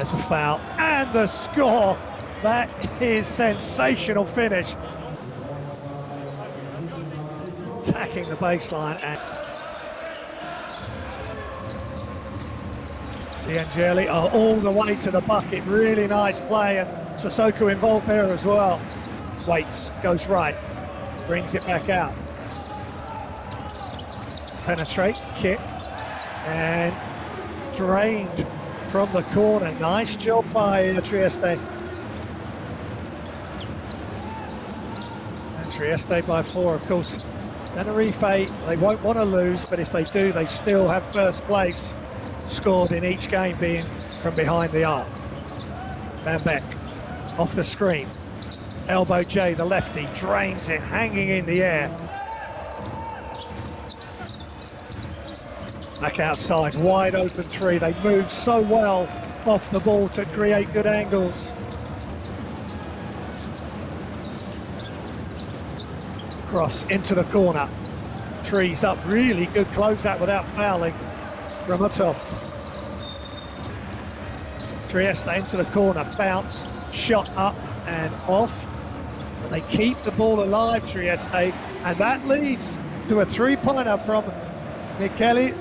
There's a foul and the score. That is sensational finish. Attacking the baseline and 𝗪𝗘𝗟𝗖𝗢𝗠𝗘 are all the way to the bucket. Really nice play, and 𝗪𝗘𝗟𝗖𝗢𝗠𝗘 involved there as well. Waits, goes right, brings it back out. Penetrate, kick, and drained from the corner. Nice job by Trieste. And Trieste by 4, of course. Tenerife, they won't want to lose, but if they do, they still have first place scored in each game being from behind the arc. Van Beek off the screen. Elbow J, the lefty, drains it, hanging in the air. Back outside, wide open three. They move so well off the ball to create good angles. Cross into the corner. Three's up, really good closeout without fouling from 𝗪𝗪𝗧𝗧. Trieste into the corner, bounce, shot up and off. But they keep the ball alive, Trieste, and that leads to a three-pointer from 𝗪𝗘𝗟𝗖𝗢𝗠𝗘.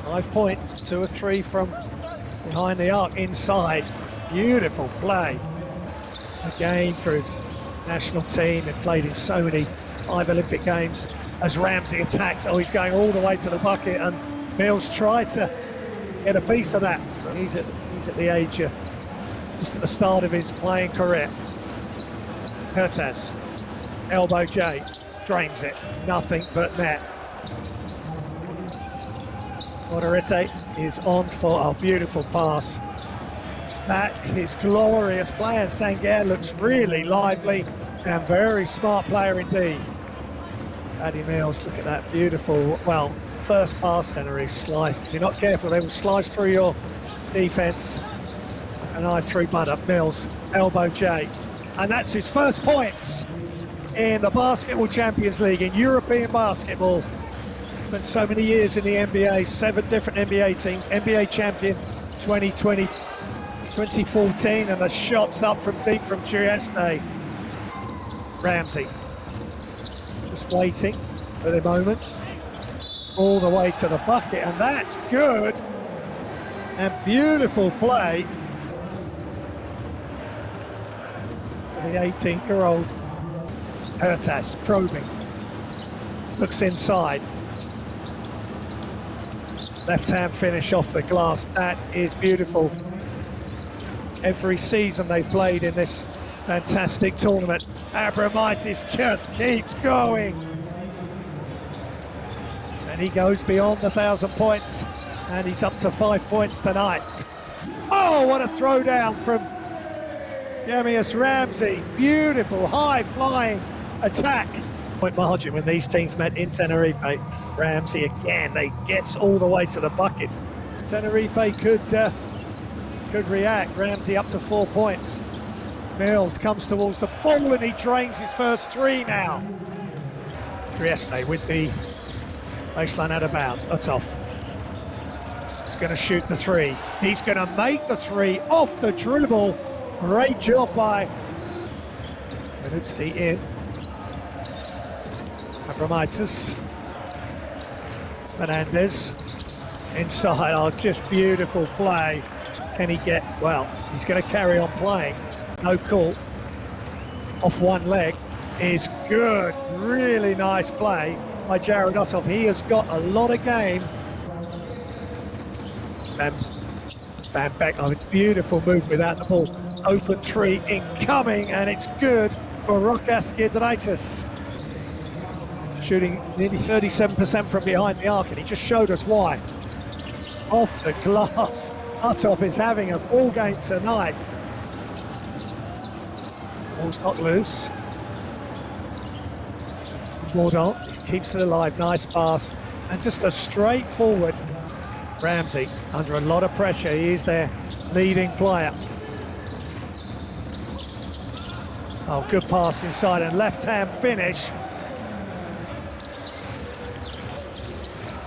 5 points, 2 or 3 from behind the arc, inside. Beautiful play. Again for his national team, and played in so many 5 Olympic Games. As Ramsey attacks, oh, he's going all the way to the bucket, and Mills tried to get a piece of that. He's at the age, just at the start of his playing career. Curtas, elbow J, drains it, nothing but net. 𝗪𝗪𝗧𝗧𝗧 is on for a beautiful pass. That is glorious play, and Senghor looks really lively and very smart player indeed. Paddy Mills, look at that beautiful, well, first pass, Tenerife slice. If you're not careful, they will slice through your defense. And I threw butt up. Mills, elbow J. And that's his first points in the Basketball Champions League, in European basketball. Spent so many years in the NBA, 7 different NBA teams, NBA champion 2020, 2014, and the shots up from deep from Trieste. Ramsey, just waiting for the moment, all the way to the bucket, and that's good, and beautiful play for the 18-year-old. Curtas probing, looks inside. Left-hand finish off the glass. That is beautiful. Every season they've played in this fantastic tournament, Abramovich just keeps going. And he goes beyond the 1,000 points, and he's up to 5 points tonight. Oh, what a throwdown from Jamius Ramsey. Beautiful, high-flying attack. Point margin when these teams met in Tenerife. Ramsey again, they gets all the way to the bucket. Tenerife could react. Ramsey up to 4 points. Mills comes towards the ball and he drains his first 3 now. Trieste with the baseline out of bounds. 𝗪𝗪𝗧𝗧𝗧. He's going to shoot the 3. He's going to make the 3 off the dribble. Great job by 𝗪𝗪𝗧𝗧𝗧 in. Abramovich. Fernandez inside. Oh, just beautiful play. Can he get, well, he's going to carry on playing. No call. Off one leg is good. Really nice play by Jared Ossoff. He has got a lot of game. Van Beek, oh, beautiful move without the ball. Open 3 incoming, and it's good for 𝗪𝗪𝗧𝗧𝗧𝗧. Shooting nearly 37% from behind the arc, and he just showed us why. Off the glass. 𝗪𝗪𝗧𝗧𝗧𝗧 is having a ball game tonight. Ball's not loose. Bourdon keeps it alive, nice pass, and just a straightforward. Ramsey under a lot of pressure, he is their leading player. Oh, good pass inside and left-hand finish.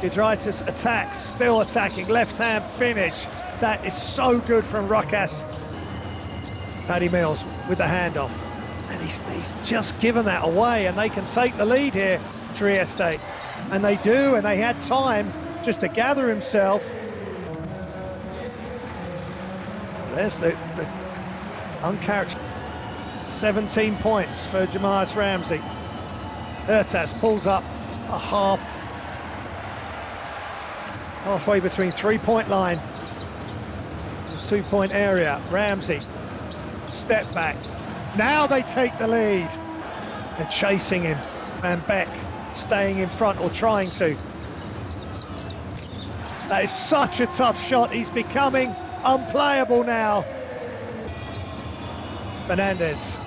𝗪𝗘𝗟𝗖𝗢𝗠𝗘 attacks, still attacking, left-hand finish. That is so good from Rucas. Paddy Mills with the handoff. And he's just given that away, and they can take the lead here, Trieste. And they do, and they had time just to gather himself. There's the uncharacteristic 17 points for 𝗪𝗓𝗪𝗓 Ramsey. 𝗪𝗘𝗟𝗖𝗢𝗠𝗘 pulls up a halfway between 3-point line and 2-point area. Ramsey, step back. Now they take the lead. They're chasing him. Van Beek staying in front, or trying to. That is such a tough shot. He's becoming unplayable now. Fernandez,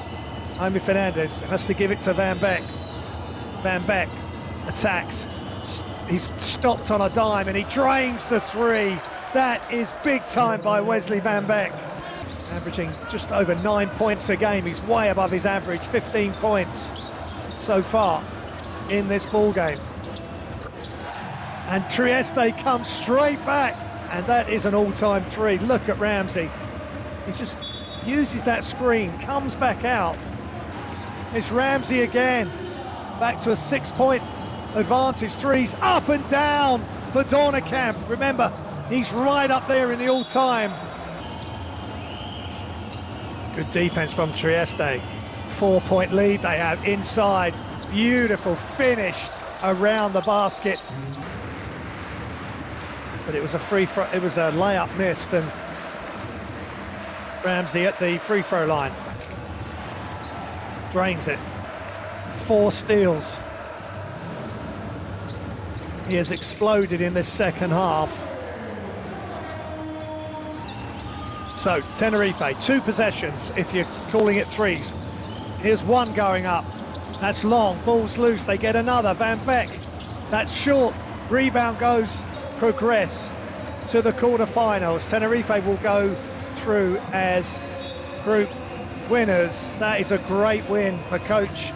Jaime Fernandez has to give it to Van Beek. Van Beek attacks. He's stopped on a dime and he drains the three. That is big time by Wesley Van Beek. Averaging just over 9 points a game. He's way above his average, 15 points so far in this ball game. And Trieste comes straight back, and that is an all-time three. Look at Ramsey. He just uses that screen, comes back out. It's Ramsey again. Back to a 6-point advantage. Threes up and down for 𝗪𝗪𝗪𝗪. Remember, he's right up there in the all-time. Good defense from Trieste. 4-point lead they have inside. Beautiful finish around the basket. But it was a it was a layup missed, and Ramsey at the free throw line. Drains it. 4 steals. He has exploded in this second half. So, Tenerife, 2 possessions if you're calling it threes. Here's one going up. That's long, ball's loose, they get another. Van Beek, that's short. Rebound goes, progress to the quarterfinals. Tenerife will go through as group winners. That is a great win for coach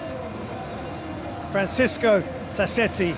Francisco Sassetti.